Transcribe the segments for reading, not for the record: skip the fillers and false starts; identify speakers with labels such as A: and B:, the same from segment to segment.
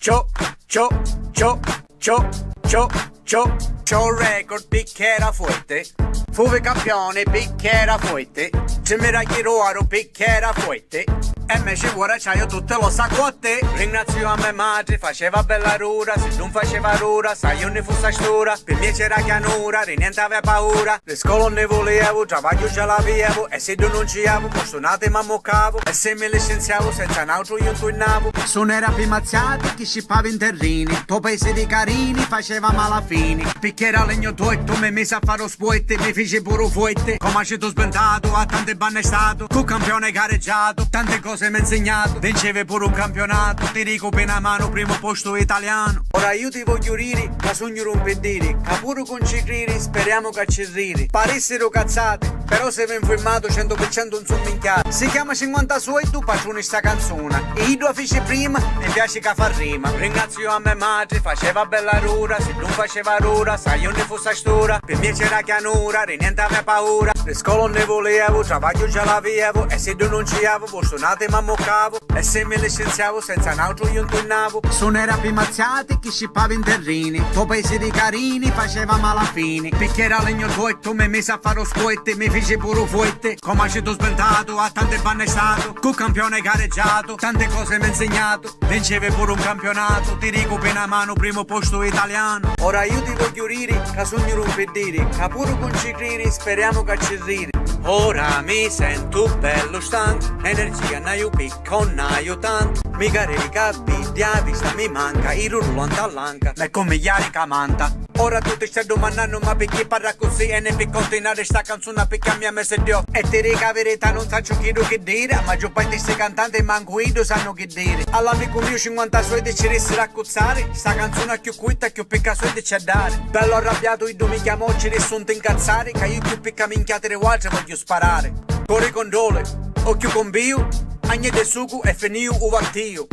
A: Ciò, ciò, ciò, ciò, ciò, ciò. C'ho un record, picchiera fuerte. Fuve campione, picchiera fuerte. Se mi raggiero, picchiera fuerte. E me ci vuole c'aio tutte lo saccotte. Ringrazio a mia madre, faceva bella rura. Se non faceva rura, sai io ne fosse stura. Per me c'era chianura, niente aveva paura. Le scuole non ne volevo, travaglio ce l'avevo. E se io non ci avevo, postonate ma moccavo. E se mi licenziavo, senza un altro io tornavo. Sono era primazziato, chi scippava in terrini. To paese di carini, faceva malafini. Picchiera legno tuetto, mi mise a fare spoette. Mi fece pure fuette. Come ci t'ho sventato, a tante banne stato. Con campione gareggiato, tante cose mi ha insegnato, vinceve pure un campionato, ti dico pena mano, primo posto italiano. Ora io ti voglio riri, ma sogno rompediri, ma pure con cicriri, speriamo che ci riri. Paressero cazzate, però se ven firmato 100% non sono minchiato. Si chiama 50 su e tu patroni sta canzone, e io la fece prima, mi piace che fa rima. Ringrazio a mia madre, faceva bella rura, se non faceva rura, sai io ne fosse stura. Per me c'era chianura, niente aveva paura. Le scuole non ne volevo, travaglio ce l'avevo, e se io non ci avevo, postonate ma moccavo. E se mi licenziavo, senza un altro io tornavo. Sono era primazziati, chi scippava in terrini. To paese di carini, faceva malafini. Picchiera legno tuetto, mi mise a fare spoette. Mi fece pure fuette, come ci t'ho sventato, a tante banne stato. Con campione gareggiato, tante cose mi ha insegnato. Vinceve pure un campionato, ti dico pena mano, primo posto italiano. Ora io ti voglio riri, che sogno rompediri, che pure con cicriri, speriamo che ci riri. Ora mi sento bello stanco, energia ne io picco, ne io tanto. Mi carica via vista mi manca, il rullo all'anca, ma come chiarica manta. Ora tutti stai domandando ma perché parla così e ne per continuare sta canzone perché mi ha messo Dio. E ti dica verità non so che dire, ma maggior parte di questi cantanti manco io sanno che dire. All'amico mio 50 soldi ci resti a cozzare, sta canzone più quitta più picca soldi c'è da dare. Bello arrabbiato io mi chiamo ci resto incazzare, che io più picca minchiate le volte voglio sparare. Corri con dole, occhio con bio, agne de sugo e finio uvattio.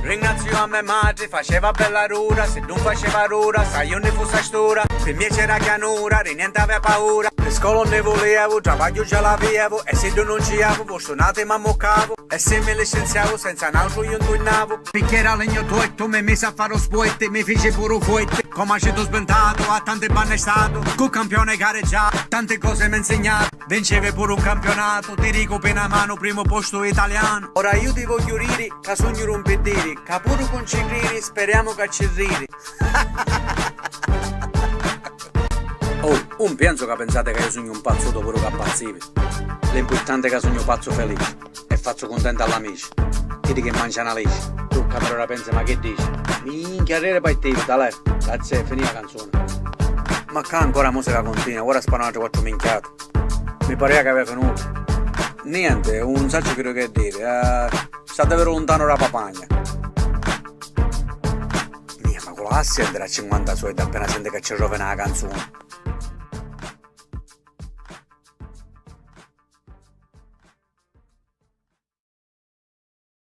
A: Ringrazio a mia madre, faceva bella rura, se non faceva rura, sai io ne fosse stura. Per me c'era chianura, niente aveva paura. Le scuole non ne volevo, travaglio ce l'avevo, e se io non ci avevo, postonate ma moccavo. E se mi licenziavo, senza un altro io tornavo. Picchiera legno tuetto, mi mise a fare spoette, mi fece pure fuette. Come ci t'ho sventato, a tante banne stato. Con campione gareggiato, tante cose mi ha insegnato. Vinceve pure un campionato, ti dico pena mano, primo posto italiano. Ora io ti voglio riri, che sogno rompediri, che pure con cicriri, speriamo che ci riri. Oh, non penso che pensate che io sogno un pazzo dopo che pazzivi. L'importante è che sogno pazzo felice e faccio contento all'amici. Chi di che mangia una legge. Tu che ora pensi, ma che dici? Minchia, rere poi te, dai, grazie, finì la canzone. Ma qua ancora la musica continua, ora sparano altri 4 minchiate. Mi pareva che aveva venuto. Niente, un saggio che dire, sta davvero lontano da papagna. Mia, ma con la assia andrà a 50 soldi appena sente che ci rovina la canzone.